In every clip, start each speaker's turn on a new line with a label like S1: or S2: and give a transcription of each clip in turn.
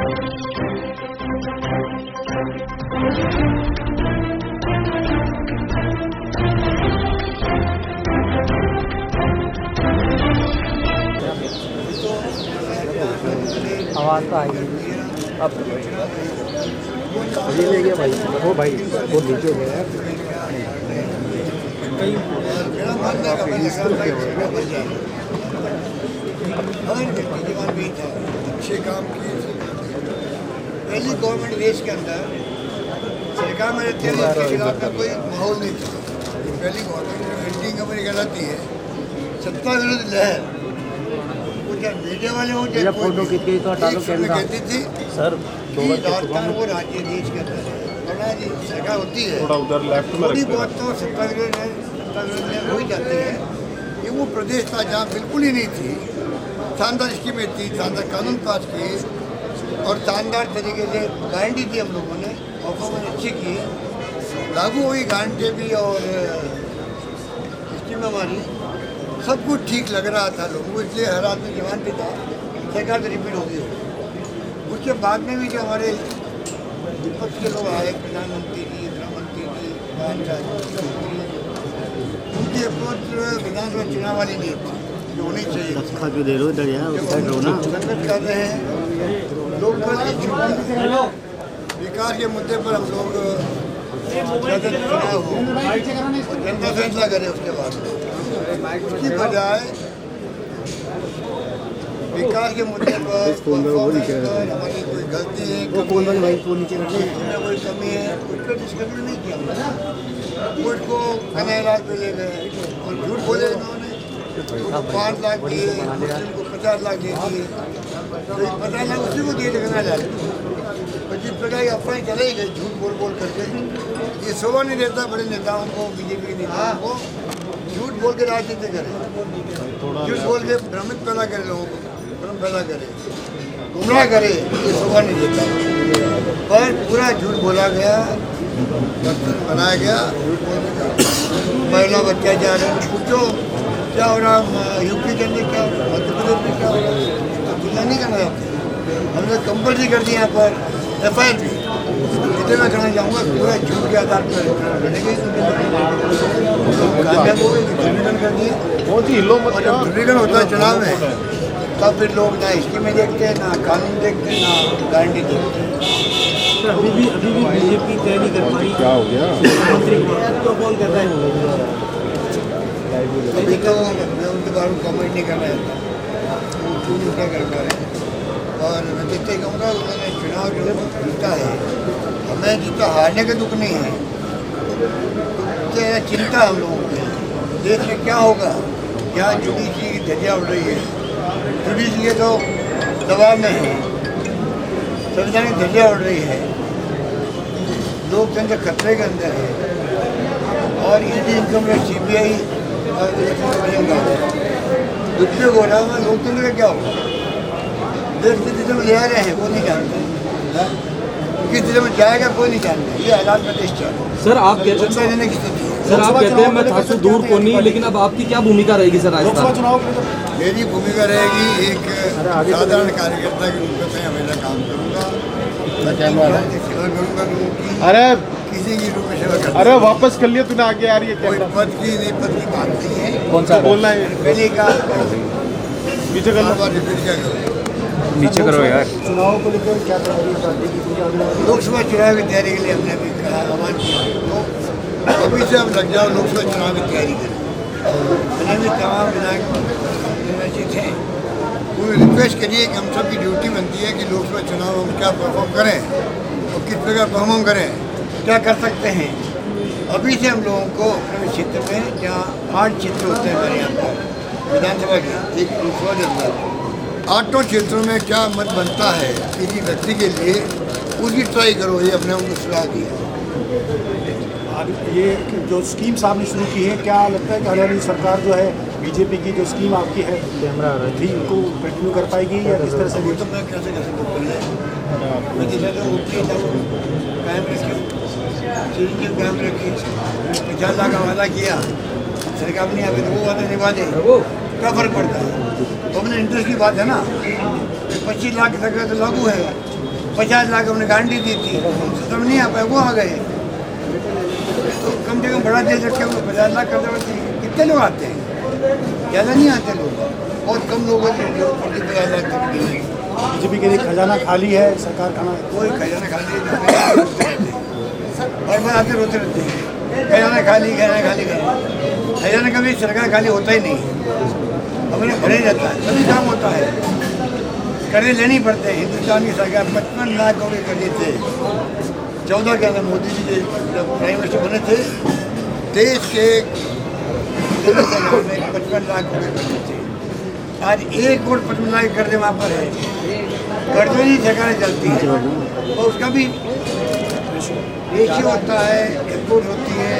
S1: आवाज़ तो आएगी अब ये ले गया भाई वो नीचे हो गया
S2: अच्छे काम किए। पहली गवर्नमेंट देश के अंदर सरकार में रहते हैं उसके खिलाफ में कोई माहौल नहीं था। पहली गवर्नमेंट एंटी कंपनी कहलाती है सत्ता विरोधी लहर। मीडिया वाले हो चाहे
S1: फोटो खींच के तो हटा लो कैमरा
S2: कहती थी
S1: सर
S2: राजस्थान वो राज्य देश के अंदर है जी सरकार होती है
S3: थोड़ा उधर लेफ्ट में
S2: थोड़ी बहुत तो सत्ता विरोधी हो ही जाती है। ये वो प्रदेश था जहाँ बिल्कुल ही नहीं थी। शानदार स्कीमें थी, शानदार कानून पास किए और शानदार तरीके से गारंटी दी हम लोगों ने, परफॉर्मेंस अच्छी की, लागू हुई गारंटी भी और स्कीम हमारी सब कुछ ठीक लग रहा था लोगों को। इसलिए हर आदमी जवान भी था सरकार तो रिपीट होगी। उसके बाद में भी जो हमारे विपक्ष के लोग आए, प्रधानमंत्री जी, गृह मंत्री जी, उनकी अप्रोच विधानसभा चुनाव वाली नहीं थी जो होनी चाहिए।
S1: क्यों दे रहे हो इधर यार उस साइड रहो ना।
S2: संघर्ष कर रहे हैं लोग, विकास के मुद्दे पर हम लोग चुनाव हो जनता फैसला करें। उसके बाद उसकी बजाय विकास के मुद्दे पर हमारी कोई गलती है, कोई कमी है, उसका डिस्कशन नहीं किया। वो इसको कन्हैयालाल पे ले गए और झूठ बोले इन्होंने। 5 लाख दिए, को 50 लाख दे दिए, तो 50 लाख उसी को दिए कन्हैयालाल। और जिस प्रकार की अफवाहें चले गई झूठ बोल करके, ये शोभा नहीं देता बड़े नेताओं को, बीजेपी के नेताओं को झूठ बोल के राजनीति करें, झूठ बोल के भ्रमित पैदा करे, लोगों को भ्रम पैदा करे, गुमराह करे, ये शोभा नहीं देता। पर पूरा झूठ बोला गया, बनाया गया, महिला अत्याचार है। पूछो क्या हो रहा यूपी के अंदर, क्या मध्य प्रदेश में क्या हो रहा है, तुलना नहीं करना चाहते। हमने कंपल्सरी कर दिया यहाँ पर FIR भी, इतने मैं करना चाहूँगा पूरा झूठ के आधार पर कामयाब हो गए, ध्रुवीकरण कर दिए। और जब ध्रुवीकरण होता है चुनाव में तब फिर लोग ना स्कीमें देखते हैं, ना कानून देखते हैं, ना गारंटी देखते हैं।
S1: अभी भी बीजेपी तैयारी कर पाई।
S3: क्या हो गया
S1: मुख्यमंत्री को कौन कर रहा है?
S2: अभी तो मैं उनके बारे में कमेंट नहीं करना चाहता, वो क्यों क्या कर पा रहे हैं। और मैं देखते कहूँगा उन्होंने चुनाव जो जीता है, हमें जीता, हारने का दुख नहीं है, चिंता हम लोगों को देश में क्या होगा, क्या जुडिशरी की धज्जियाँ उड़ रही है। जुडिशरी तो दबाव में है, संविधान की धज्जियाँ उड़ रही है, लोकतंत्र खतरे के अंदर है। और ईडी, इनकम टैक्स, CBI दुरुपयोग हो रहा है। लोकतंत्र का क्या होगा? देश किस दिशा में ले आ रहे हैं वो नहीं जानते, किस दिशा में जाएगा कोई नहीं जानता। ये हालात में देश चल रहा है।
S1: सर आप कहते हैं मैं था से दूर को नहीं, लेकिन अब आपकी क्या भूमिका रहेगी सर राजस्थान चुनाव?
S2: मेरी भूमिका रहेगी एक साधारण कार्यकर्ता के रूप में हमेशा काम करूँगा, सेवा करूँगा लोगों की।
S3: अरे
S2: किसी की रूप में सेवा करूँगा।
S3: अरे वापस कर लिया तूने, आगे आ रही है
S2: कोई पद की नहीं, पद की बात नहीं है।
S3: कौन सा बोलना है?
S2: पहले का
S3: नीचे कर लो,
S2: रिपीट क्या करो,
S3: नीचे करो यार।
S1: चुनाव को लेकर क्या तैयारी?
S2: लोकसभा चुनाव की तैयारी के लिए हमने भी कहा, आह्वान किया तो अभी से हम लग जाओ लोकसभा चुनाव की तैयारी करें। मैंने भी तमाम विधायक निर्वाचित हैं, उन्हें रिक्वेस्ट करिए कि हम सब की ड्यूटी बनती है कि लोकसभा चुनाव हम क्या परफॉर्म करें और किस प्रकार परफॉर्म करें, क्या कर सकते हैं। अभी से हम लोगों को अपने क्षेत्र में, जहाँ 8 क्षेत्र होते हैं हमारे यहाँ पर विधानसभा के, एक लोकसभा के अंदर 8 क्षेत्रों में क्या मत बनता है किसी व्यक्ति के लिए, उसकी ट्राई करो। ये अपने उनको सलाह दी है।
S4: ये जो स्कीम्स आपने शुरू की है, क्या लगता है कि हरियाणा सरकार जो है बीजेपी की जो स्कीम आपकी है थी उनको कंटिन्यू कर पाएगी या किस तरह से?
S2: वो तो मैं कैसे कर सकता हूँ, मैं जिस तरह कायम रखी, सीरीज कायम रखी, 50 लाख का वादा किया सरकार ने, अभी तो वो वादा निभा दे। क्या फर्क पड़ता है? तो अपने इंटरेस्ट की बात है ना। 25 लाख तक तो लागू है, 50 लाख हमने गारंटी दी थी, तो नहीं आ पाए, वो आ गए। तो कम से कम बड़ा दे सकते हैं, 50 लाख करते वक्त कितने लोग आते हैं? ज़्यादा नहीं आते लोग, बहुत कम लोग होते हैं जो 50 लाख तक की।
S4: बीजेपी के लिए खजाना खाली है, सरकार खाना
S2: कोई खजाना खाली और बार आते रोते रहते हैं, खजाना खाली खजाना कभी सरकार खाली होता ही नहीं, अपने भरे रहता है, सभी काम होता है, कर्जे लेने पड़ते हैं। हिंदुस्तान की सरकार 55 लाख करोड़ कर्जे थे 14 के अंदर मोदी जी जब प्राइम मिनिस्टर बने थे, देश के 55 लाख करोड़ कर्जे थे। आज 1 करोड़ 55 लाख कर्जे वहाँ पर है, कर्जे ही सरकारें चलती है और उसका भी रेशियो होता है, इनपुट होती है,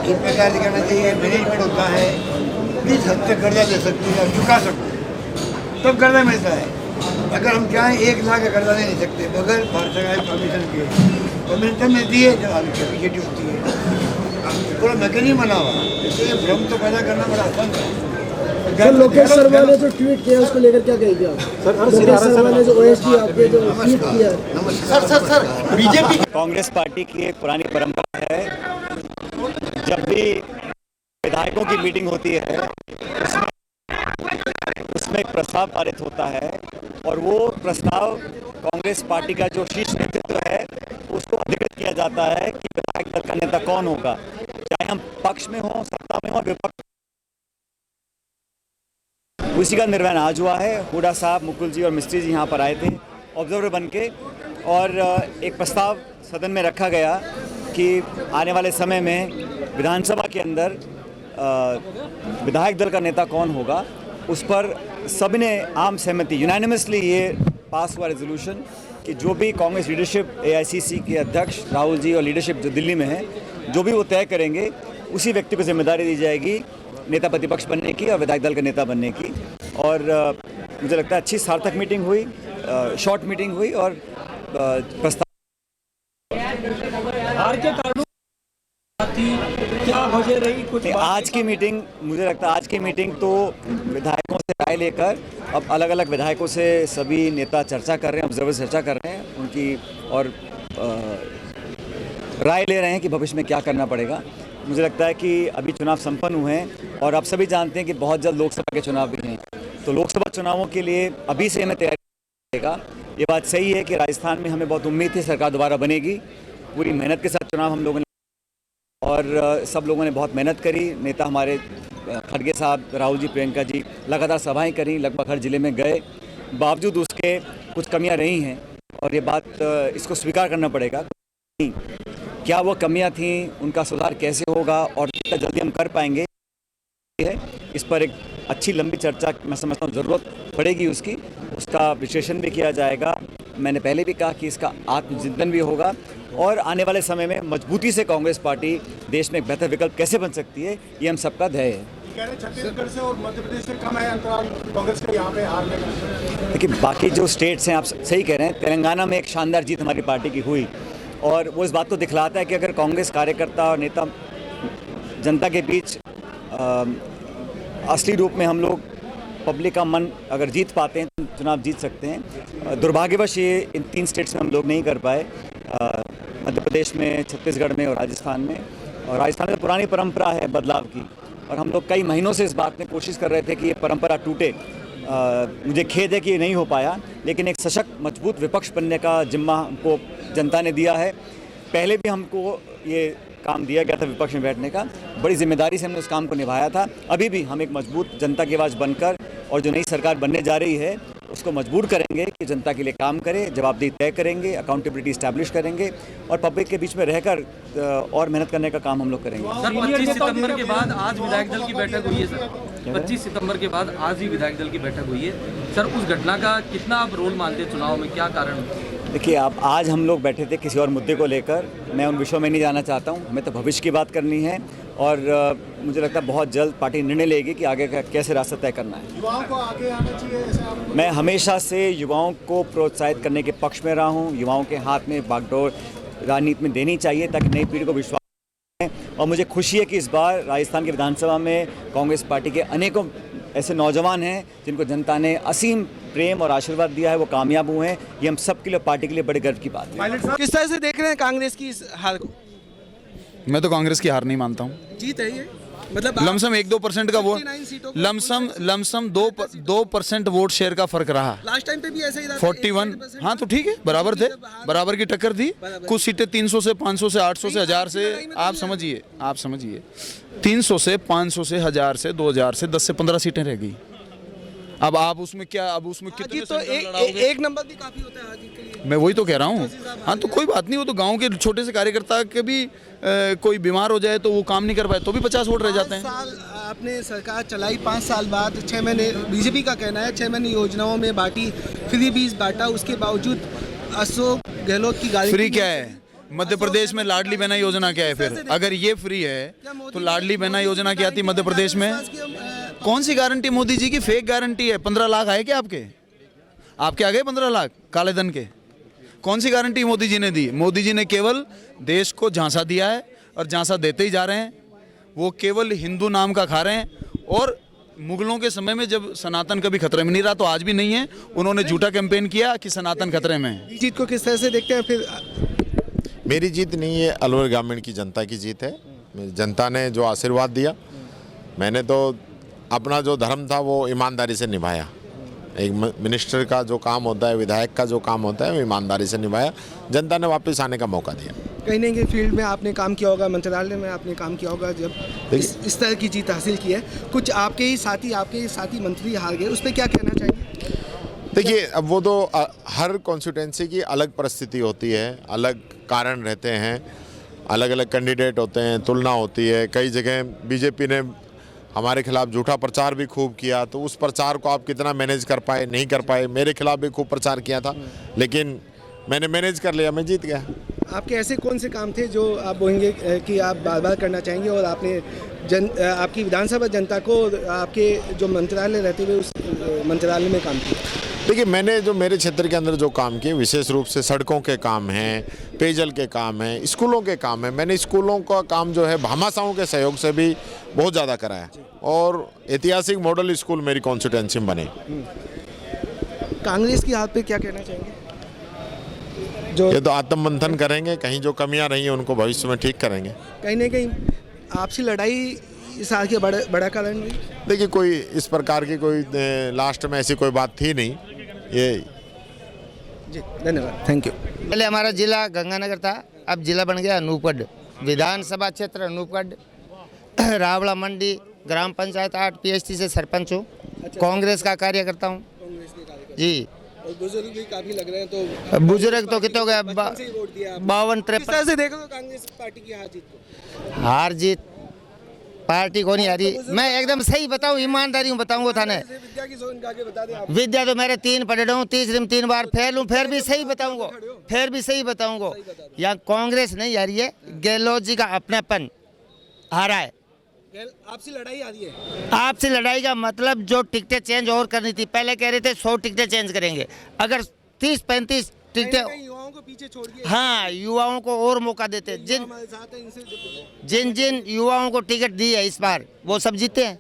S2: प्रकार करना चाहिए, मैनेजमेंट होता है, किस हद तक कर्जा ले सकती है, चुका सकते तब कर्जा मिलता है। अगर हम चाहें 1 लाख का कर्जा नहीं ले सकते बगैर भारत सरकार परमिशन के, परमिशन मिलती है जब आगे कैपेसिटी होती है, पूरा मैकेनिज्म बना हुआ, इसलिए भ्रम तो पैदा करना बड़ा आसान है।
S5: सर लोकेश शर्मा ने जो ट्वीट किया उसको लेकर क्या कहेंगे आप? लोकेश शर्मा ने जो ओएसडी आपके जो ट्वीट किया,
S2: सर बीजेपी
S6: कांग्रेस पार्टी की एक पुरानी परंपरा है, जब भी विधायकों की मीटिंग होती है उसमें एक प्रस्ताव पारित होता है और वो प्रस्ताव कांग्रेस पार्टी का जो शीर्ष नेतृत्व है उसको अधिकृत किया जाता है कि विधायक दल का नेता कौन होगा, चाहे हम पक्ष में हो, सत्ता में हो, विपक्ष। उसी का निर्णय आज हुआ है। हुडा साहब, मुकुल जी और मिस्त्री जी यहाँ पर आए थे ऑब्जर्वर बन के, और एक प्रस्ताव सदन में रखा गया कि आने वाले समय में विधानसभा के अंदर विधायक दल का नेता कौन होगा, उस पर सभी ने आम सहमति यूनानिमसली ये पास हुआ रेजोल्यूशन कि जो भी कांग्रेस लीडरशिप, एआईसीसी के अध्यक्ष राहुल जी और लीडरशिप जो दिल्ली में है, जो भी वो तय करेंगे उसी व्यक्ति को जिम्मेदारी दी जाएगी नेता प्रतिपक्ष बनने की और विधायक दल का नेता बनने की। और मुझे लगता है अच्छी सार्थक मीटिंग हुई, शॉर्ट मीटिंग हुई और प्रस्ताव
S1: क्या वजह रही कुछ
S6: आज की मीटिंग, मुझे लगता है आज की मीटिंग तो विधायकों से राय लेकर अब अलग अलग विधायकों से सभी नेता चर्चा कर रहे हैं, ऑब्जर्वर चर्चा कर रहे हैं उनकी, और राय ले रहे हैं कि भविष्य में क्या करना पड़ेगा। मुझे लगता है कि अभी चुनाव संपन्न हुए हैं और आप सभी जानते हैं कि बहुत जल्द लोकसभा के चुनाव भी हैं, तो लोकसभा चुनावों के लिए अभी से हमें तैयारी करेगा। ये बात सही है कि राजस्थान में हमें बहुत उम्मीद थी सरकार दोबारा बनेगी, पूरी मेहनत के साथ चुनाव हम लोगों ने, और सब लोगों ने बहुत मेहनत करी। नेता हमारे खड़गे साहब, राहुल जी, प्रियंका जी लगातार सभाएं करी, लगभग हर जिले में गए, बावजूद उसके कुछ कमियां रही हैं और ये बात इसको स्वीकार करना पड़ेगा। क्या वो कमियां थीं, उनका सुधार कैसे होगा और कितना जल्दी हम कर पाएंगे है, इस पर एक अच्छी लंबी चर्चा मैं समझता हूँ ज़रूरत पड़ेगी उसकी, उसका विश्लेषण भी किया जाएगा। मैंने पहले भी कहा कि इसका आत्मचिंतन भी होगा और आने वाले समय में मजबूती से कांग्रेस पार्टी देश में एक बेहतर विकल्प कैसे बन सकती है, ये हम सबका ध्येय है।
S4: छत्तीसगढ़ से और मध्य प्रदेश से कम है अंतराल कांग्रेस का यहाँ पे हारने का।
S6: देखिए बाकी जो स्टेट्स हैं, आप सही कह रहे हैं, तेलंगाना में एक शानदार जीत हमारी पार्टी की हुई और वो इस बात को दिखलाता है कि अगर कांग्रेस कार्यकर्ता और नेता जनता के बीच असली रूप में हम लोग पब्लिक का मन अगर जीत पाते हैं तो चुनाव जीत सकते हैं। दुर्भाग्यवश ये इन 3 स्टेट्स में हम लोग नहीं कर पाए, मध्य प्रदेश में, छत्तीसगढ़ में और राजस्थान में। और राजस्थान में पुरानी परंपरा है बदलाव की और हम लोग कई महीनों से इस बात में कोशिश कर रहे थे कि ये परंपरा टूटे। मुझे खेद है कि ये नहीं हो पाया, लेकिन एक सशक्त मजबूत विपक्ष बनने का जिम्मा हमको जनता ने दिया है। पहले भी हमको ये काम दिया गया था विपक्ष में बैठने का, बड़ी जिम्मेदारी से हमने उस काम को निभाया था। अभी भी हम एक मजबूत जनता की आवाज़ बनकर और जो नई सरकार बनने जा रही है उसको मजबूर करेंगे कि जनता के लिए काम करे, जवाबदेही तय करेंगे, अकाउंटेबिलिटी इस्टेब्लिश करेंगे और पब्लिक के बीच में रहकर और मेहनत करने का काम हम लोग करेंगे।
S1: सर 25 सितंबर के बाद आज विधायक दल की बैठक हुई है सर, 25 सितंबर के बाद आज ही विधायक दल की बैठक हुई है सर, उस घटना का कितना आप रोल मानते हैं चुनाव में, क्या कारण?
S6: देखिए आप, आज हम लोग बैठे थे किसी और मुद्दे को लेकर, मैं उन विषयों में नहीं जाना चाहता हूं, हमें तो भविष्य की बात करनी है और मुझे लगता है बहुत जल्द पार्टी निर्णय लेगी कि आगे का कैसे रास्ता तय करना है।
S4: युवाओं को आगे आना चाहिए ऐसे आप?
S6: मैं हमेशा से युवाओं को प्रोत्साहित करने के पक्ष में रहा हूं, युवाओं के हाथ में बागडोर राजनीति में देनी चाहिए ताकि नई पीढ़ी को विश्वास और मुझे खुशी है कि इस बार राजस्थान की विधानसभा में कांग्रेस पार्टी के अनेकों ऐसे नौजवान हैं जिनको जनता ने असीम प्रेम और आशीर्वाद दिया है, वो कामयाब हुए हैं। ये हम सब के लिए, पार्टी के लिए बड़े गर्व की बात है।
S7: किस तरह से देख रहे हैं कांग्रेस की इस हार को?
S8: मैं तो कांग्रेस की हार नहीं मानता हूँ।
S7: जीत है ये, मतलब
S8: लमसम 1-2% का वोट,
S7: 59 सीटों को
S8: लमसम 2% वोट शेयर का फर्क रहा।
S7: लास्ट टाइम पे भी ऐसा ही था
S8: 41, हाँ तो ठीक है, बराबर थे, बराबर की टक्कर थी। कुछ सीटें 300 से 500 से 800 से 1000 से, आप समझिए 300 से 500 से 1000 से 2000 से 10 से 15 सीटें रह गई। अब आप उसमें क्या, अब उसमें कितने
S7: तो एक नंबर भी काफी होता है हाजी के लिए।
S8: मैं वही तो कह रहा हूँ। हाँ तो कोई बात नहीं, वो तो गांव के छोटे से कार्यकर्ता के भी कोई बीमार हो जाए तो वो काम नहीं कर पाए तो भी 50 वोट रह जाते हैं।
S7: 5 साल आपने सरकार चलाई, 5 साल बाद 6 महीने बीजेपी का कहना है 6 महीने योजनाओं में बांटी, फ्री बीज बांटा, उसके बावजूद अशोक गहलोत की गाड़ी
S8: फ्री क्या है? मध्य प्रदेश में लाडली बहना योजना क्या है? फिर अगर ये फ्री है तो लाडली बहना योजना क्या थी मध्य प्रदेश में? कौन सी गारंटी मोदी जी की? फेक गारंटी है। 15 लाख आए क्या आपके आ गए 15 लाख काले धन के? कौन सी गारंटी मोदी जी ने दी? मोदी जी ने केवल देश को झांसा दिया है और झांसा देते ही जा रहे हैं। वो केवल हिंदू नाम का खा रहे हैं। और मुगलों के समय में जब सनातन कभी खतरे में नहीं रहा तो आज भी नहीं है। उन्होंने झूठा कैंपेन किया कि सनातन खतरे में है।
S7: जीत को किस तरह से देखते हैं फिर?
S9: मेरी जीत नहीं है, अलवर ग्रामीण की जनता की जीत है। जनता ने जो आशीर्वाद दिया, मैंने तो अपना जो धर्म था वो ईमानदारी से निभाया। एक मिनिस्टर का जो काम होता है, विधायक का जो काम होता है, वो ईमानदारी से निभाया। जनता ने वापस आने का मौका दिया।
S7: कहीं ना कहीं फील्ड में आपने काम किया होगा, मंत्रालय में आपने काम किया होगा, जब इस तरह की जीत हासिल की है। कुछ आपके ही साथी मंत्री हार गए, उस पर क्या कहना चाहिए?
S9: देखिए, अब वो तो हर कॉन्स्टिट्यूंसी की अलग परिस्थिति होती है, अलग कारण रहते हैं, अलग अलग कैंडिडेट होते हैं, तुलना होती है। कई जगह बीजेपी ने हमारे खिलाफ झूठा प्रचार भी खूब किया, तो उस प्रचार को आप कितना मैनेज कर पाए, नहीं कर पाए। मेरे खिलाफ भी खूब प्रचार किया था, लेकिन मैंने मैनेज कर लिया, मैं जीत गया।
S7: आपके ऐसे कौन से काम थे जो आप बोलेंगे कि आप बार बार करना चाहेंगे और आपने आपकी विधानसभा जनता को आपके जो मंत्रालय रहते हुए उस मंत्रालय में काम किया?
S9: देखिए, मैंने जो मेरे क्षेत्र के अंदर जो काम किए, विशेष रूप से सड़कों के काम हैं, पेयजल के काम हैं, स्कूलों के काम हैं। मैंने स्कूलों का काम जो है भामाशाहों के सहयोग से भी बहुत ज़्यादा कराया और ऐतिहासिक मॉडल स्कूल मेरी कॉन्स्टिट्यूंसी में बने।
S7: कांग्रेस की हालत पे क्या कहना चाहेंगे?
S9: ये तो आत्ममंथन करेंगे, कहीं जो कमियां रही हैं उनको भविष्य में ठीक करेंगे।
S7: कहीं ना कहीं आपसी लड़ाई इस साल के बड़ा कारण भी?
S9: देखिए, कोई इस प्रकार की कोई लास्ट में ऐसी कोई बात थी नहीं। ये
S7: जी, धन्यवाद, थैंक यू।
S10: पहले हमारा जिला गंगानगर था, अब जिला बन गया अनूपगढ़। विधानसभा क्षेत्र अनूपगढ़, रावला मंडी, ग्राम पंचायत 8 PHT से सरपंच हूँ। कांग्रेस का कार्यकर्ता हूँ जी।
S7: और बुजुर्ग भी काफी लग रहे हैं, तो
S10: बुजुर्ग तो कितना हो गया, 52-53।
S7: से देखो तो कांग्रेस पार्टी की हार जीत को?
S10: हार जीत पार्टी को नहीं हारी। मैं एकदम सही बताऊँ, ईमानदारी हूँ बताऊँगा थाने।
S7: विद्या की जोन का बता दें आप।
S10: विद्या तो मेरे 3 पढ़े हूँ, तीसरे में 3 बार फेल हूँ, फिर भी सही बताऊँगा, यहाँ कांग्रेस नहीं हारी है, गहलोत जी का अपनापन हारा है।
S7: आपसी लड़ाई आ रही है?
S10: आपसी लड़ाई का मतलब जो टिकटें चेंज और करनी थी, पहले कह रहे थे 100 टिकटें चेंज करेंगे, अगर 30-35 टिकटें,
S7: युवाओं को पीछे छोड़ के,
S10: हाँ युवाओं को और मौका देते। जिन युवाओं को टिकट दी है इस बार, वो सब जीते हैं,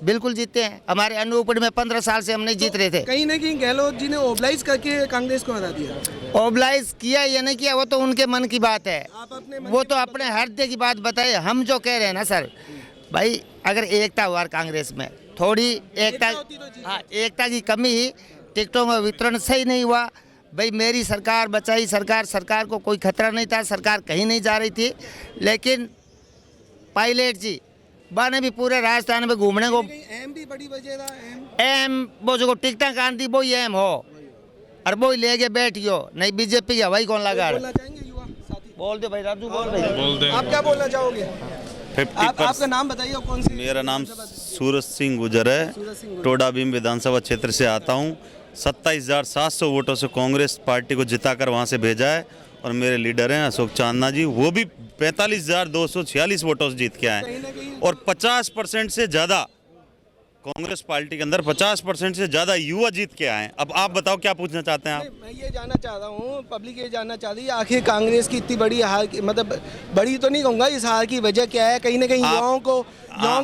S10: बिल्कुल जीते हैं। हमारे अनूपगढ़ में 15 साल से हम नहीं जीत रहे थे।
S7: कहीं ना कहीं गहलोत जी ने ओबलाइज करके कांग्रेस को हरा दिया।
S10: ओबलाइज किया या नहीं किया वो तो उनके मन की बात है, वो तो अपने हृदय की बात बताए। हम जो कह रहे हैं ना सर भाई, अगर एकता हुआ कांग्रेस में, थोड़ी एकता, हाँ एकता की कमी ही, टिकटों का वितरण सही नहीं हुआ भाई। मेरी सरकार बचाई, सरकार को कोई खतरा नहीं था, सरकार कहीं नहीं जा रही थी, लेकिन पायलट जी बाने भी पूरे राजस्थान में घूमने को
S7: एम भी बड़ी वजह था।
S10: एम वो जो टिकटा कांति वो ही एम हो और वो ही लेके बैठियो, नहीं बीजेपी की हवाई कौन लगा? बोल दो भाई राजू, बोल भाई।
S7: आप क्या बोलना चाहोगे? आपका नाम बताइए, कौन सी?
S11: मेरा नाम सूरज सिंह गुजर है, टोडा भीम विधानसभा क्षेत्र से आता हूँ। 27,700 वोटों से कांग्रेस पार्टी को जिताकर वहाँ से भेजा है और मेरे लीडर हैं अशोक चांदना जी, वो भी 45,246 वोटों से जीत के आए और 50% से ज़्यादा कांग्रेस पार्टी के अंदर 50% से ज़्यादा युवा जीत के आए हैं। अब आप बताओ क्या पूछना चाहते हैं आप?
S7: मैं ये जानना चाह रहा हूँ, पब्लिक ये जानना चाह रही है आखिर कांग्रेस की इतनी बड़ी हार मतलब बड़ी तो नहीं कहूँगा, इस हार की वजह क्या है? कहीं ना कहीं युवाओं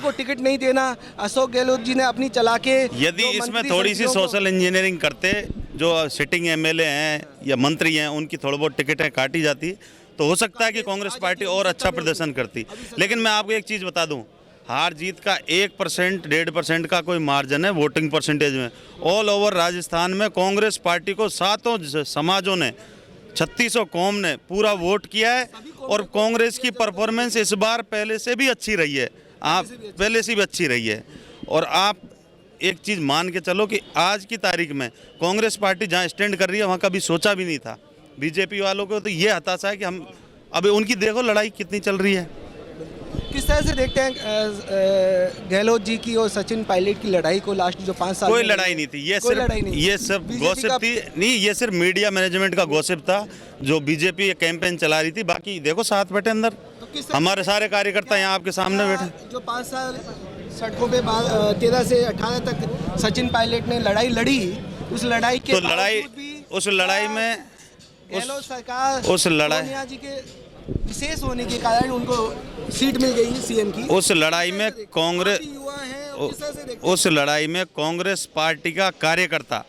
S7: को टिकट नहीं देना, अशोक गहलोत जी ने अपनी चला के
S11: यदि इसमें थोड़ी सी सोशल इंजीनियरिंग करते, जो सिटिंग एमएलए हैं या मंत्री हैं उनकी थोड़ी बहुत टिकटें काटी जाती तो हो सकता है कि कांग्रेस पार्टी और अच्छा प्रदर्शन करती। लेकिन मैं आपको एक चीज़ बता दूं, हार जीत का 1% 1.5% का कोई मार्जिन है वोटिंग परसेंटेज में। ऑल ओवर राजस्थान में कांग्रेस पार्टी को 7 समाजों ने 3600 कौम ने पूरा वोट किया है और कांग्रेस की परफॉर्मेंस इस बार पहले से भी अच्छी रही है, आप पहले से भी अच्छी रही है। और आप एक चीज़ मान के चलो कि आज की तारीख में कांग्रेस पार्टी जहाँ स्टैंड कर रही है वहाँ कभी सोचा भी नहीं था। बीजेपी वालों को तो ये हताशा है कि हम अभी उनकी देखो लड़ाई कितनी चल रही है।
S7: किस तरह से देखते हैं गहलोत जी की और सचिन पायलट की लड़ाई को? लास्ट जो 5 साल
S11: कोई लड़ाई नहीं थी, ये सब गॉसिप थी। नहीं, ये सिर्फ मीडिया मैनेजमेंट का गॉसिप था जो बीजेपी कैंपेन चला रही थी। बाकी देखो साथ बैठे अंदर हमारे सारे कार्यकर्ता यहाँ आपके सामने बैठे।
S7: जो 5 साल सड़कों पे 13 से 18 तक सचिन पायलट ने लड़ाई लड़ी, उस लड़ाई के
S11: उस लड़ाई में
S7: गहलोत सरकार
S11: उस लड़ाई
S7: सोनिया जी के विशेष होने के कारण उनको सीट मिल गई सीएम की।
S11: उस लड़ाई में कांग्रेस पार्टी का कार्यकर्ता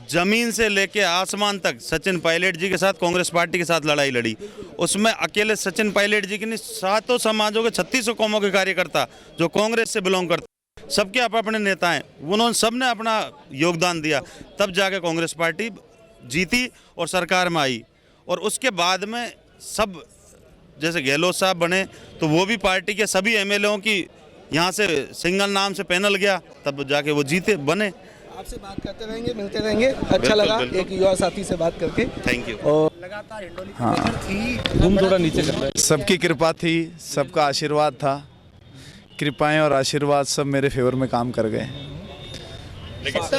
S11: जमीन से लेके आसमान तक सचिन पायलट जी के साथ कांग्रेस पार्टी के साथ लड़ाई लड़ी। उसमें अकेले सचिन पायलट जी के नहीं, 7 समाजों के 3600 कौमों के कार्यकर्ता जो कांग्रेस से बिलोंग करते, सबके अपने नेता हैं, उन्होंने सबने अपना योगदान दिया, तब जाके कांग्रेस पार्टी जीती और सरकार में आई। और उसके बाद में सब जैसे गहलोत साहब बने तो वो भी पार्टी के सभी एमएलएओं की यहाँ से सिंगल नाम से पैनल गया, तब जाके वो जीते बने।
S7: आपसे बात करते रहेंगे, मिलते रहेंगे, अच्छा लगा एक युवा साथी से बात करके।
S11: Thank you.
S7: लगातार
S3: थोड़ा नीचे कर, सबकी कृपा थी, सबका आशीर्वाद था, कृपाएं और आशीर्वाद सब मेरे फेवर में काम कर गए।
S12: लेकिन आप पे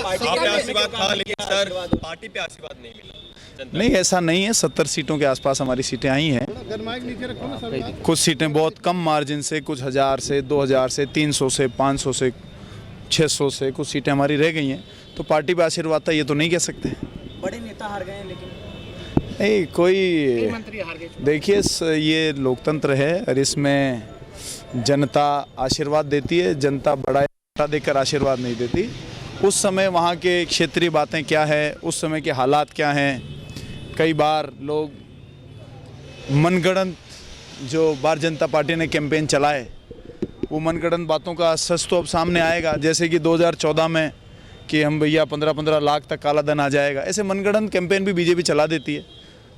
S12: आशीर्वाद था, लेकिन सर पार्टी पे आशीर्वाद नहीं मिला।
S3: नहीं, ऐसा नहीं है। 70 सीटों के आसपास हमारी सीटें आई हैं। कुछ सीटें बहुत कम मार्जिन से, कुछ 1000 से, 2000 से, 300 से, 500 से, 600 से कुछ सीटें हमारी रह गई हैं। तो पार्टी पे आशीर्वाद था ये तो नहीं कह सकते।
S5: बड़े नेता हार गए हैं, लेकिन
S3: नहीं कोई
S5: मंत्री हार गए।
S3: देखिए, ये लोकतंत्र है और इसमें जनता आशीर्वाद देती है। जनता बड़ा देकर आशीर्वाद नहीं देती। उस समय वहाँ के क्षेत्रीय बातें क्या है, उस समय के हालात क्या हैं, कई बार लोग मनगढ़ंत जो भारतीय जनता पार्टी ने कैंपेन चलाए वो मनगढ़ंत बातों का सच तो अब सामने आएगा। जैसे कि 2014 में कि हम भैया 15-15 लाख तक काला धन आ जाएगा, ऐसे मनगढ़ंत कैंपेन भी बीजेपी चला देती है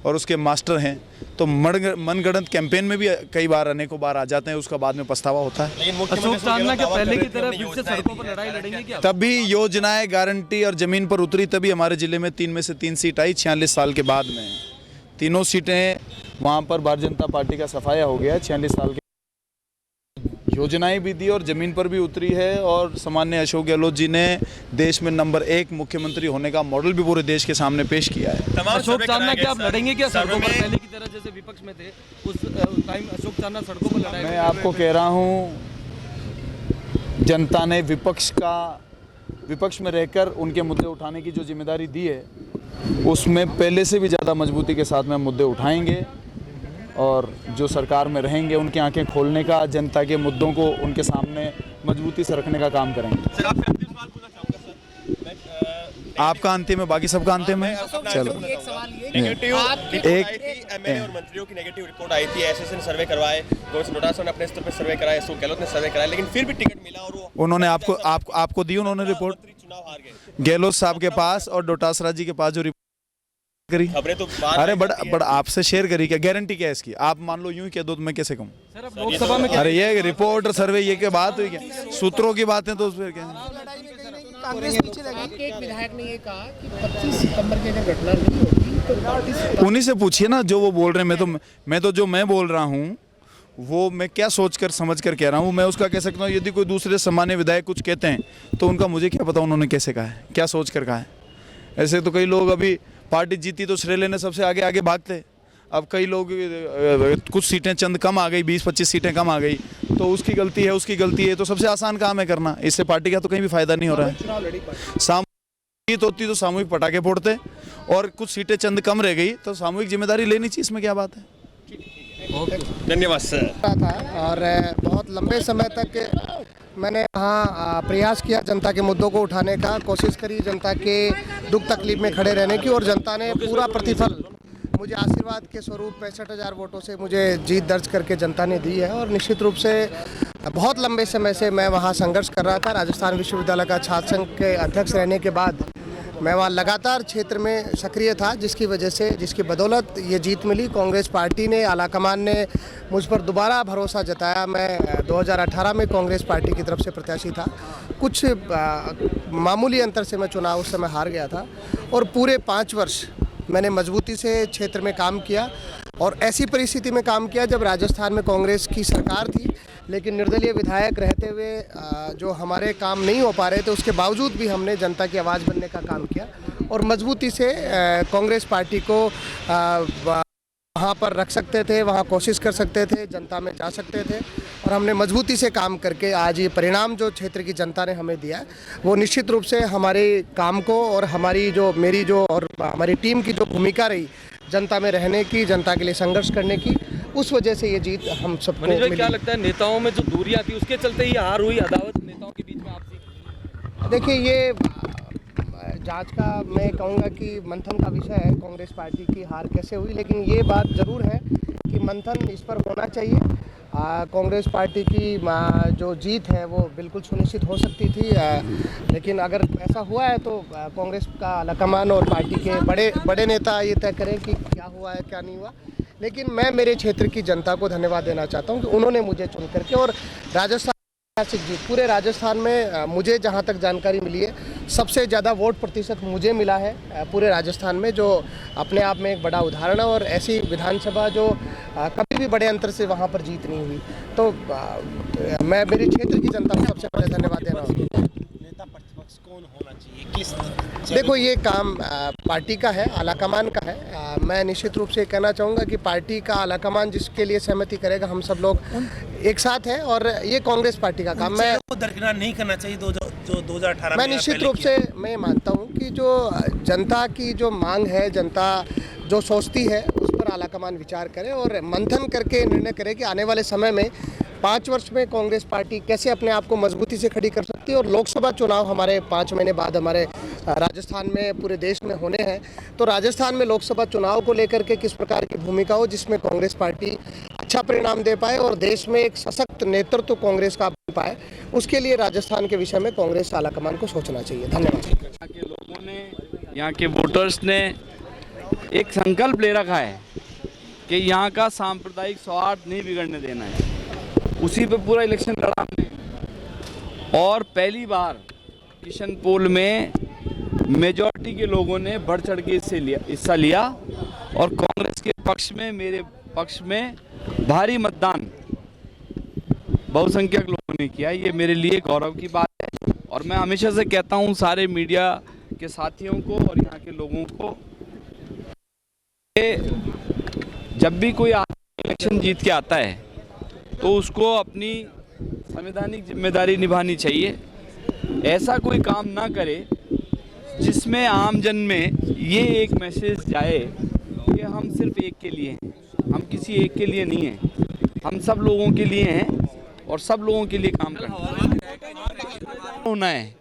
S3: और उसके मास्टर हैं। तो मनगढ़ंत कैंपेन में भी कई बार अनेकों बार आ जाते हैं, उसका बाद में पछतावा होता है।
S1: अशोक चांदना के पहले की तरह फिर से सड़कों पर लड़ाई लड़ेंगे क्या?
S3: तभी योजनाएं गारंटी और जमीन पर उतरी, तभी हमारे जिले में 3 में से 3 सीट आई 46 साल के बाद में। तीनों सीटें वहाँ पर भारतीय जनता पार्टी का सफाया हो गया। 46 साल के योजनाएं भी दी और जमीन पर भी उतरी है। और सामान्य अशोक गहलोत जी ने देश में नंबर 1 मुख्यमंत्री होने का मॉडल भी पूरे देश के सामने पेश किया है।
S1: अशोक चांदना क्या आप लड़ेंगे क्या सड़कों पर पहले की तरह जैसे विपक्ष में थे उस टाइम अशोक चांदना सड़कों पर लड़ाई?
S3: मैं आपको कह रहा हूँ, जनता ने विपक्ष में रहकर उनके मुद्दे उठाने की जो जिम्मेदारी दी है उसमें पहले से भी ज़्यादा मजबूती के साथ में मुद्दे उठाएंगे और जो सरकार में रहेंगे उनकी आंखें खोलने का, जनता के मुद्दों को उनके सामने मजबूती से रखने का काम करेंगे।
S12: सर आपसे अंतिम सवाल पूछना चाहूँगा सर।
S3: आपका अंतिम है, बाकी सबका अंतिम है। चलो,
S12: एक सवाल ये एमएलए और मंत्रियों की नेगेटिव रिपोर्ट आई थी, एसएसएन सर्वे करवाए, गौरव डोटासरा ने अपने स्तर पर सर्वे कराए, अशोक गहलोत ने सर्वे कराया, लेकिन फिर भी टिकट मिला और वो
S3: उन्होंने आपको दी उन्होंने रिपोर्ट?
S12: चुनाव हार गए
S3: गहलोत साहब के पास और डोटासरा जी के पास जो करी,
S12: खबरें तो
S3: अरे बड़ा आपसे शेयर करी, क्या गारंटी क्या है इसकी? आप मान लो यूं ही कह दो तो मैं कैसे कहूँ?
S1: लोकसभा में
S3: अरे ये रिपोर्ट और सर्वे ये क्या बात हुई? क्या सूत्रों की बातें तो फिर क्या?
S5: आपके एक विधायक ने ये कहा कि 25 सितंबर की अगर घटना नहीं होती तो पार्टी
S3: उन्हीं से पूछिए ना जो वो बोल रहे हैं। मैं तो जो मैं बोल रहा हूँ वो मैं क्या सोचकर समझकर कह रहा हूँ, मैं उसका कह सकता हूँ। यदि कोई दूसरे सामान्य विधायक कुछ कहते हैं तो उनका मुझे क्या पता उन्होंने कैसे कहा है, क्या सोच कर कहा है। ऐसे तो कई लोग अभी पार्टी जीती तो श्रेय लेने सबसे आगे आगे भागते। अब कई लोग कुछ सीटें चंद कम आ गई, 20-25 सीटें कम आ गई तो उसकी गलती है, उसकी गलती है, तो सबसे आसान काम है करना। इससे पार्टी का तो कहीं भी फायदा नहीं हो रहा है। सामूहिक होती तो सामूहिक पटाखे फोड़ते, और कुछ सीटें चंद कम रह गई तो सामूहिक जिम्मेदारी लेनी चाहिए, इसमें क्या बात है।
S12: धन्यवाद सर।
S7: था और बहुत लंबे समय तक मैंने यहाँ प्रयास किया जनता के मुद्दों को उठाने का, कोशिश करी जनता के दुख तकलीफ में खड़े रहने की, और जनता ने पूरा प्रतिफल मुझे आशीर्वाद के स्वरूप 65,000 वोटों से मुझे जीत दर्ज करके जनता ने दी है। और निश्चित रूप से बहुत लंबे समय से मैं वहाँ संघर्ष कर रहा था। राजस्थान विश्वविद्यालय का छात्र संघ के अध्यक्ष रहने के बाद मैं वहाँ लगातार क्षेत्र में सक्रिय था, जिसकी वजह से, जिसकी बदौलत ये जीत मिली। कांग्रेस पार्टी ने, आलाकमान ने मुझ पर दोबारा भरोसा जताया। मैं 2018 में कांग्रेस पार्टी की तरफ से प्रत्याशी था। कुछ मामूली अंतर से मैं चुनाव उस समय हार गया था, और पूरे 5 वर्ष मैंने मजबूती से क्षेत्र में काम किया, और ऐसी परिस्थिति में काम किया जब राजस्थान में कांग्रेस की सरकार थी, लेकिन निर्दलीय विधायक रहते हुए जो हमारे काम नहीं हो पा रहे थे, उसके बावजूद भी हमने जनता की आवाज़ बनने का काम किया, और मजबूती से कांग्रेस पार्टी को वहाँ पर रख सकते थे, वहाँ कोशिश कर सकते थे, जनता में जा सकते थे, और हमने मजबूती से काम करके आज ये परिणाम जो क्षेत्र की जनता ने हमें दिया, वो निश्चित रूप से हमारे काम को, और हमारी जो, मेरी जो, और हमारी टीम की जो भूमिका रही जनता में रहने की, जनता के लिए संघर्ष करने की, उस वजह से ये जीत हम सबको मिली।
S1: क्या लगता है नेताओं में जो दूरियां थी उसके चलते ही हार हुई, अदावत नेताओं के बीच में आपसी?
S7: देखिए, ये जांच का मैं कहूँगा कि मंथन का विषय है कांग्रेस पार्टी की हार कैसे हुई, लेकिन ये बात ज़रूर है कि मंथन इस पर होना चाहिए। कांग्रेस पार्टी की जो जीत है वो बिल्कुल सुनिश्चित हो सकती थी, लेकिन अगर ऐसा हुआ है तो कांग्रेस का आलाकमान और पार्टी के बड़े नेता ये तय करें कि क्या हुआ है क्या नहीं हुआ। लेकिन मैं मेरे क्षेत्र की जनता को धन्यवाद देना चाहता हूँ कि उन्होंने मुझे चुन करके, और राजस्थान जीत पूरे राजस्थान में मुझे जहाँ तक जानकारी मिली है सबसे ज़्यादा वोट प्रतिशत मुझे मिला है पूरे राजस्थान में, जो अपने आप में एक बड़ा उदाहरण है। और ऐसी विधानसभा जो कभी भी बड़े अंतर से वहाँ पर जीत नहीं हुई, तो मैं मेरे क्षेत्र की जनता को सबसे पहले धन्यवाद दे रहा हूँ।
S4: नेता प्रतिपक्ष कौन होना चाहिए, किस?
S7: देखो, ये काम पार्टी का है, आलाकमान का है। मैं निश्चित रूप से कहना चाहूँगा कि पार्टी का आलाकमान जिसके लिए सहमति करेगा, हम सब लोग एक साथ हैं, और ये कांग्रेस पार्टी का काम। मैं
S4: दरकिनार नहीं करना चाहिए जो 2018
S7: मैं निश्चित रूप से मैं मानता हूँ कि जो जनता की जो मांग है, जनता जो सोचती है, उस पर आलाकमान विचार करे और मंथन करके निर्णय करे कि आने वाले समय में 5 वर्ष में कांग्रेस पार्टी कैसे अपने आप को मजबूती से खड़ी कर सकती है। और लोकसभा चुनाव हमारे 5 महीने बाद हमारे राजस्थान में, पूरे देश में होने हैं, तो राजस्थान में लोकसभा चुनाव को लेकर के किस प्रकार की भूमिका हो जिसमें कांग्रेस पार्टी अच्छा परिणाम दे पाए और देश में एक सशक्त नेतृत्व कांग्रेस का बन पाए, उसके लिए राजस्थान के विषय में कांग्रेस आलाकमान को सोचना चाहिए। धन्यवाद।
S13: यहाँ के लोगों ने, यहाँ के वोटर्स ने एक संकल्प ले रखा है कि यहाँ का सांप्रदायिक सौहार्द नहीं बिगड़ने देना है, उसी पे पूरा इलेक्शन लड़ा हमने। और पहली बार किशनपोल में मेजॉरिटी के लोगों ने बढ़ चढ़ के हिस्सा लिया और कांग्रेस के पक्ष में, मेरे पक्ष में भारी मतदान बहुसंख्यक लोगों ने किया। ये मेरे लिए गौरव की बात है और मैं हमेशा से कहता हूँ सारे मीडिया के साथियों को और यहाँ के लोगों को, जब भी कोई इलेक्शन जीत के आता है तो उसको अपनी संवैधानिक जिम्मेदारी निभानी चाहिए। ऐसा कोई काम ना करे जिसमें आम जन में ये एक मैसेज जाए कि हम सिर्फ एक के लिए हैं, हम किसी एक के लिए नहीं हैं, हम सब लोगों के लिए हैं और सब लोगों के लिए काम करना होना है।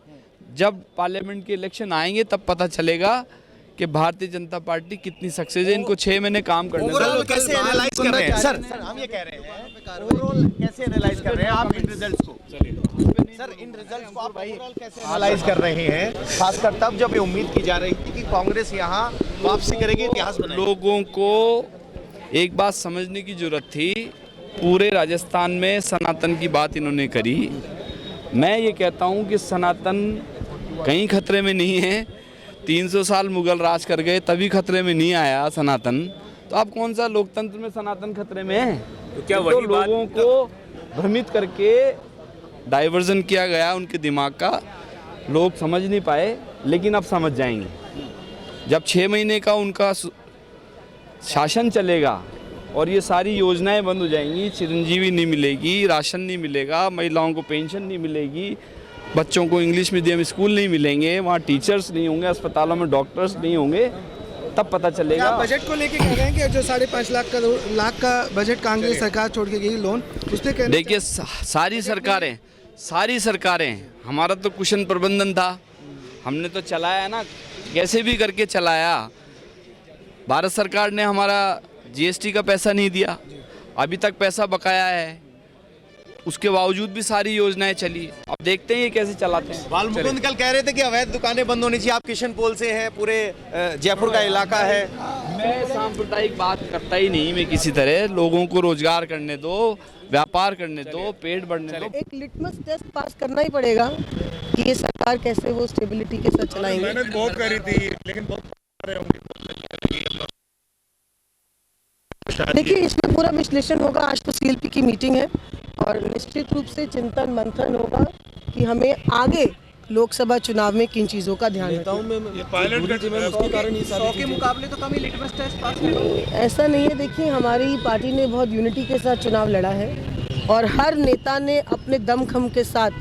S13: जब पार्लियामेंट के इलेक्शन आएंगे तब पता चलेगा कि भारतीय जनता पार्टी कितनी सक्सेस है। इनको 6 महीने काम करने
S4: ओवरऑल कैसे एनालाइज कर रहे हैं सर? हम ये कह रहे हैं ओवरऑल कैसे एनालाइज कर रहे हैं आप इन रिजल्ट्स को? सर, इन रिजल्ट्स को आप ओवरऑल कैसे एनालाइज कर रहे हैं, खासकर तब जब ये उम्मीद की जा रही थी कि कांग्रेस यहाँ वापसी करेगी, इतिहास बनाएगी?
S13: लोगों को एक बात समझने की जरूरत थी। पूरे राजस्थान में सनातन की बात इन्होंने करी। मैं ये कहता हूँ कि सनातन कहीं खतरे में नहीं है। 300 साल मुगल राज कर गए तभी खतरे में नहीं आया सनातन, तो अब कौन सा लोकतंत्र में सनातन खतरे में है? तो क्या वही लोगों को भ्रमित करके डाइवर्जन किया गया उनके दिमाग का, लोग समझ नहीं पाए, लेकिन अब समझ जाएंगे। जब 6 महीने का उनका शासन चलेगा और ये सारी योजनाएं बंद हो जाएंगी, चिरंजीवी नहीं मिलेगी, राशन नहीं मिलेगा, महिलाओं को पेंशन नहीं मिलेगी, बच्चों को इंग्लिश मीडियम स्कूल नहीं मिलेंगे, वहाँ टीचर्स नहीं होंगे, अस्पतालों में डॉक्टर्स नहीं होंगे, तब पता चलेगा।
S7: बजट को लेके कह रहे हैं कि जो 5.5 लाख का बजट कांग्रेस सरकार छोड़ के गई लोन, उस पे
S13: देखिए सारी सरकारें, हमारा तो कुशन प्रबंधन था, हमने तो चलाया ना, कैसे भी करके चलाया। भारत सरकार ने हमारा जीएसटी का पैसा नहीं दिया, अभी तक पैसा बकाया है, उसके बावजूद भी सारी योजनाएं चली। अब देखते हैं ये कैसे चलाते हैं।
S4: बाल मुकुंद कल कह रहे थे कि अवैध दुकानें बंद होनी चाहिए। आप किशन पोल से हैं, पूरे जयपुर का इलाका है।
S13: मैं सांप्रदायिक बात करता ही नहीं, मैं किसी तरह लोगों को रोजगार करने दो, व्यापार करने दो, पेट बढ़ने दो।
S5: एक लिटमस टेस्ट पास करना ही पड़ेगा कि ये सरकार कैसे वो स्टेबिलिटी के साथ चलाएंगे।
S9: मेहनत बहुत करी थी, लेकिन
S5: देखिए इसमें पूरा विश्लेषण होगा। आज तो सीएलपी की मीटिंग है और निश्चित रूप से चिंतन मंथन होगा कि हमें आगे लोकसभा चुनाव में किन चीज़ों का ध्यान रखना है। ऐसा नहीं है, देखिए हमारी पार्टी ने बहुत यूनिटी के साथ चुनाव लड़ा है और हर नेता ने अपने दमखम के साथ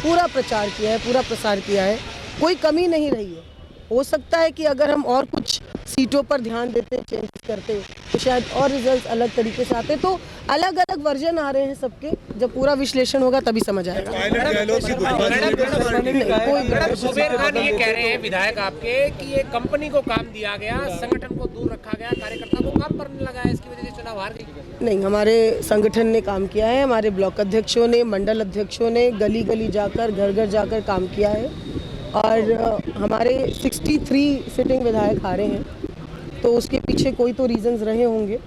S5: पूरा प्रचार किया है, पूरा प्रसार किया है, कोई कमी नहीं रही है। हो सकता है कि अगर हम और कुछ सीटों पर ध्यान देते, चेंजेस करते, तो शायद और रिजल्ट अलग तरीके से आते। तो अलग अलग वर्जन आ रहे हैं सबके, जब पूरा विश्लेषण होगा तभी समझ आएगा।
S14: जुबेर खान ये कह रहे हैं विधायक आपके कि ये कंपनी को काम दिया गया, संगठन को दूर रखा गया, कार्यकर्ता को काम पर लगा है, इसकी वजह से चुनाव हार गई।
S5: नहीं, हमारे संगठन ने काम किया है, हमारे ब्लॉक अध्यक्षों ने, मंडल अध्यक्षों ने गली गली जाकर, घर घर जाकर काम किया है और हमारे 63 सिटिंग विधायक हारे हैं, तो उसके पीछे कोई तो रीजंस रहे होंगे।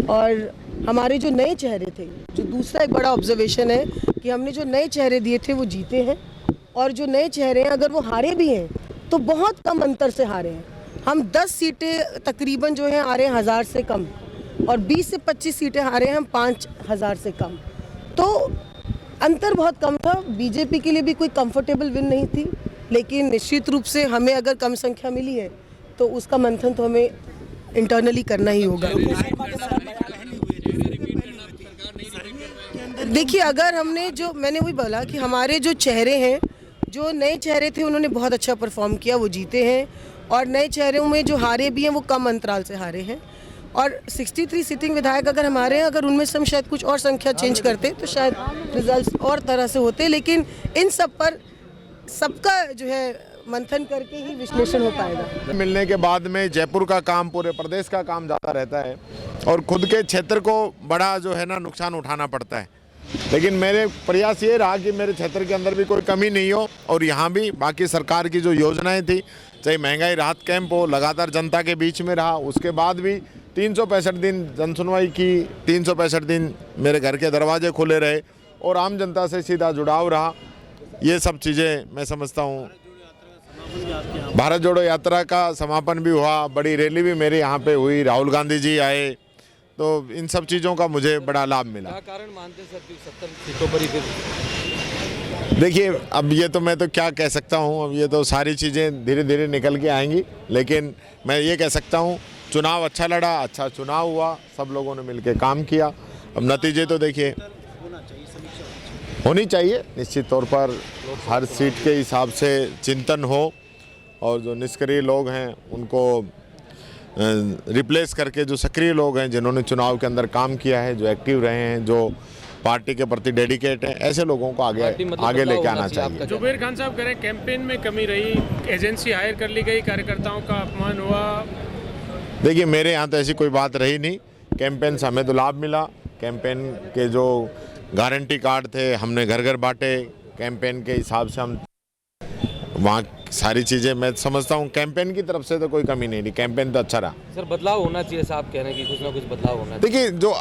S5: और हमारे जो नए चेहरे थे, जो दूसरा एक बड़ा ऑब्जर्वेशन है कि हमने जो नए चेहरे दिए थे वो जीते हैं, और जो नए चेहरे हैं अगर वो हारे भी हैं तो बहुत कम अंतर से हारे हैं। हम 10 सीटें तकरीबन जो हैं हारे 1000 से कम, और 20 से 25 सीटें हारे हैं हम 5000 से कम, तो अंतर बहुत कम था। बीजेपी के लिए भी कोई कंफर्टेबल विन नहीं थी, लेकिन निश्चित रूप से हमें अगर कम संख्या मिली है तो उसका मंथन तो हमें इंटरनली करना ही होगा। देखिए अगर हमने जो, मैंने वही बोला कि हमारे जो चेहरे हैं, जो नए चेहरे थे उन्होंने बहुत अच्छा परफॉर्म किया, वो जीते हैं, और नए चेहरों में जो हारे भी हैं वो कम अंतराल से हारे हैं। और 63 सिटिंग विधायक अगर हमारे हैं, अगर उनमें से हम शायद कुछ और संख्या चेंज करते तो शायद रिजल्ट्स और तरह से होते, लेकिन इन सब पर सबका जो है मंथन करके ही विश्लेषण हो पाएगा।
S9: मिलने के बाद में जयपुर का काम, पूरे प्रदेश का काम ज़्यादा रहता है और खुद के क्षेत्र को बड़ा जो है ना नुकसान उठाना पड़ता है। लेकिन मेरे प्रयास ये रहा कि मेरे क्षेत्र के अंदर भी कोई कमी नहीं हो, और यहाँ भी बाकी सरकार की जो योजनाएं थी, चाहे महंगाई राहत कैंप हो, लगातार जनता के बीच में रहा। उसके बाद भी 365 दिन जनसुनवाई की, 365 दिन मेरे घर के दरवाजे खुले रहे और आम जनता से सीधा जुड़ाव रहा। ये सब चीज़ें मैं समझता हूँ। भारत जोड़ो यात्रा का समापन भी हुआ, बड़ी रैली भी मेरे यहाँ पे हुई, राहुल गांधी जी आए, तो इन सब चीज़ों का मुझे बड़ा लाभ मिला।
S1: क्या कारण मानते सर कि 70 सीटों पर ही फिर?
S9: देखिए अब ये तो मैं तो क्या कह सकता हूँ, अब ये तो सारी चीज़ें धीरे धीरे निकल के आएंगी, लेकिन मैं ये कह सकता हूँ चुनाव अच्छा लड़ा, अच्छा चुनाव हुआ, सब लोगों ने मिलकर काम किया। अब नतीजे तो देखिए होनी चाहिए, निश्चित तौर पर हर सीट के हिसाब से चिंतन हो, और जो निष्क्रिय लोग हैं उनको रिप्लेस करके जो सक्रिय लोग हैं, जिन्होंने चुनाव के अंदर काम किया है, जो एक्टिव रहे हैं, जो पार्टी के प्रति डेडिकेट हैं, ऐसे लोगों को आगे लेके आना चाहिए।
S14: जुबेर खान साहब कह रहे हैं कैंपेन में कमी रही, एजेंसी हायर कर ली गई, कार्यकर्ताओं का अपमान हुआ।
S9: देखिए मेरे यहाँ तो ऐसी कोई बात रही नहीं। कैंपेन से हमें तो लाभ मिला, कैंपेन के जो गारंटी कार्ड थे हमने घर घर बांटे, कैंपेन के हिसाब से हम वहाँ सारी चीज़ें, मैं समझता हूँ कैंपेन की तरफ से तो कोई कमी नहीं रही, कैंपेन तो अच्छा रहा।
S1: सर बदलाव होना चाहिए, साहब कह रहे हैं कि कुछ ना कुछ बदलाव होना चाहिए।
S9: देखिए जो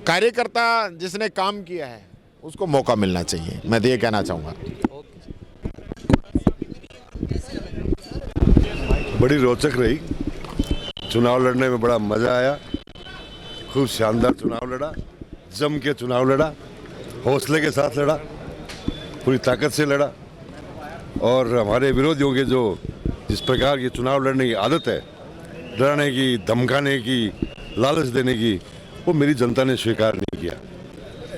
S9: कार्यकर्ता जिसने काम किया है उसको मौका मिलना चाहिए, मैं तो ये कहना चाहूँगा।
S15: बड़ी रोचक रही, चुनाव लड़ने में बड़ा मज़ा आया, खूब शानदार चुनाव लड़ा, जम के चुनाव लड़ा, हौसले के साथ लड़ा, पूरी ताकत से लड़ा। और हमारे विरोधियों के जो जिस प्रकार की चुनाव लड़ने की आदत है, डराने की, धमकाने की, लालच देने की, वो मेरी जनता ने स्वीकार नहीं किया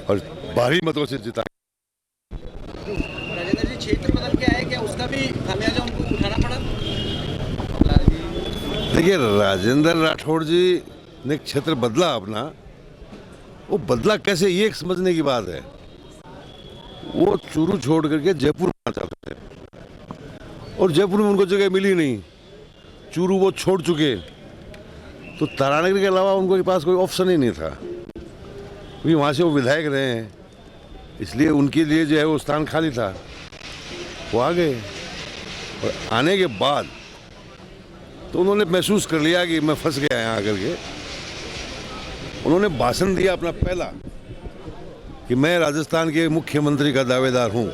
S15: और भारी मतों से जिता।
S4: राजेंद्र जी, क्षेत्र बदल के आए, क्या उसका भी खामियाजा उनको उठाना पड़ा?
S15: देखिए, राजेंद्र राठौड़ जी ने क्षेत्र बदला अपना, वो बदला कैसे ये एक समझने की बात है। वो चूरू छोड़ करके जयपुर आना चाहते थे और जयपुर में उनको जगह मिली नहीं, चूरू वो छोड़ चुके, तो तारानगर के अलावा उनके पास कोई ऑप्शन ही नहीं था, क्योंकि वहाँ से वो विधायक रहे हैं, इसलिए उनके लिए जो है वो स्थान खाली था, वो आ गए। और आने के बाद तो उन्होंने महसूस कर लिया कि मैं फंस गया यहाँ आकर के। उन्होंने भाषण दिया अपना पहला कि मैं राजस्थान के मुख्यमंत्री का दावेदार हूँ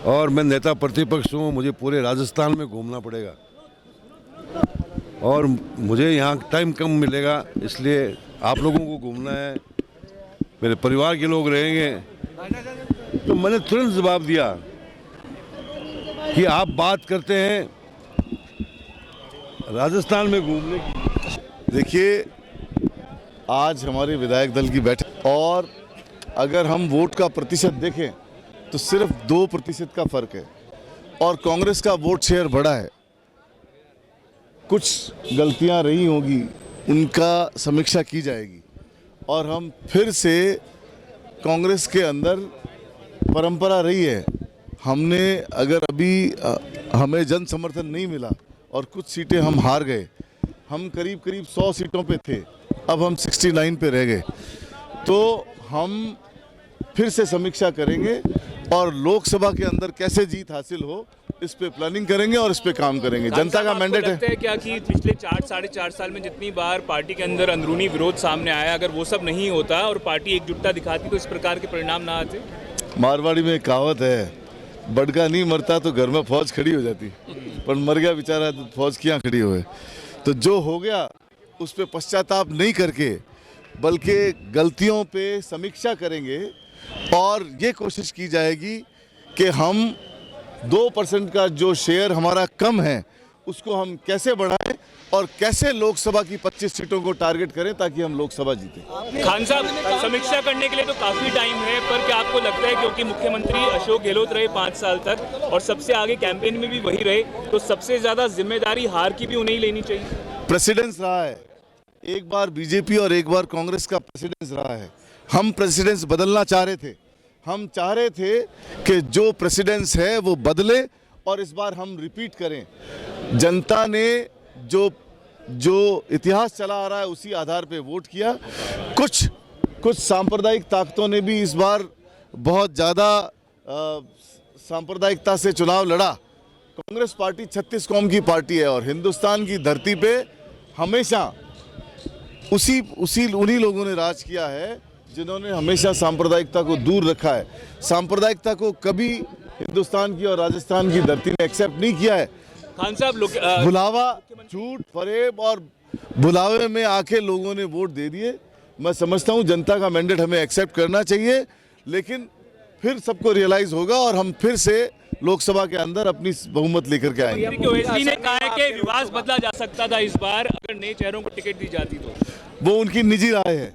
S15: और मैं नेता प्रतिपक्ष हूँ, मुझे पूरे राजस्थान में घूमना पड़ेगा और मुझे यहाँ टाइम कम मिलेगा, इसलिए आप लोगों को घूमना है, मेरे परिवार के लोग रहेंगे। तो मैंने तुरंत जवाब दिया कि आप बात करते हैं राजस्थान में घूमने की।
S16: देखिए, आज हमारे विधायक दल की बैठक और अगर हम वोट का प्रतिशत देखें तो सिर्फ 2% का फर्क है और कांग्रेस का वोट शेयर बढ़ा है। कुछ गलतियां रही होंगी, उनका समीक्षा की जाएगी और हम फिर से कांग्रेस के अंदर परंपरा रही है, हमने अगर अभी हमें जन समर्थन नहीं मिला और कुछ सीटें हम हार गए, हम करीब 100 सीटों पे थे, अब हम 69 पे रह गए, तो हम फिर से समीक्षा करेंगे और लोकसभा के अंदर कैसे जीत हासिल हो इस पे प्लानिंग करेंगे और इस पे काम करेंगे। जनता का मैंडेट है।
S13: क्या कि पिछले 4-4.5 साल में जितनी बार पार्टी के अंदर अंदरूनी विरोध सामने आया, अगर वो सब नहीं होता और पार्टी एकजुटता दिखाती तो इस प्रकार के परिणाम ना आते?
S16: मारवाड़ी में कहावत है, बड़का नहीं मरता तो घर में फौज खड़ी हो जाती, पर मर गया बेचारा, फौज क्यों खड़ी हुए। तो जो हो गया उस पर पश्चाताप नहीं करके बल्कि गलतियों पे समीक्षा करेंगे और ये कोशिश की जाएगी कि हम 2% का जो शेयर हमारा कम है उसको हम कैसे बढ़ाएं और कैसे लोकसभा की 25 सीटों को टारगेट करें ताकि हम लोकसभा जीतें।
S13: खान साहब, समीक्षा करने के लिए तो काफी टाइम है, पर क्या आपको लगता है क्योंकि मुख्यमंत्री अशोक गहलोत रहे 5 साल तक और सबसे आगे कैंपेन में भी वही रहे, तो सबसे ज्यादा जिम्मेदारी हार की भी उन्हें ही लेनी चाहिए?
S16: प्रेसिडेंस रहा है, एक बार बीजेपी और एक बार कांग्रेस का प्रेसिडेंस रहा है। हम प्रेसिडेंस बदलना चाह रहे थे, हम चाह रहे थे कि जो प्रेसिडेंस है वो बदले और इस बार हम रिपीट करें। जनता ने जो इतिहास चला आ रहा है उसी आधार पे वोट किया। कुछ सांप्रदायिक ताकतों ने भी इस बार बहुत ज़्यादा सांप्रदायिकता से चुनाव लड़ा। कांग्रेस पार्टी 36 कौम की पार्टी है और हिंदुस्तान की धरती पे हमेशा उन्हीं लोगों ने राज किया है जिन्होंने हमेशा सांप्रदायिकता को दूर रखा है। सांप्रदायिकता को कभी हिंदुस्तान की और राजस्थान की धरती ने एक्सेप्ट नहीं किया है।
S13: खान साहब,
S16: भुलावा, झूठ, फरेब और भुलावे में आके लोगों ने वोट दे दिए। मैं समझता हूं जनता का मैंडेट हमें एक्सेप्ट करना चाहिए, लेकिन फिर सबको रियलाइज होगा और हम फिर से लोकसभा के अंदर अपनी बहुमत लेकर के आएंगे।
S13: ओवैसी ने कहा है कि विवाद बदला जा सकता था इस बार अगर नए चेहरों को टिकट दी जाती तो।
S16: वो उनकी निजी राय है।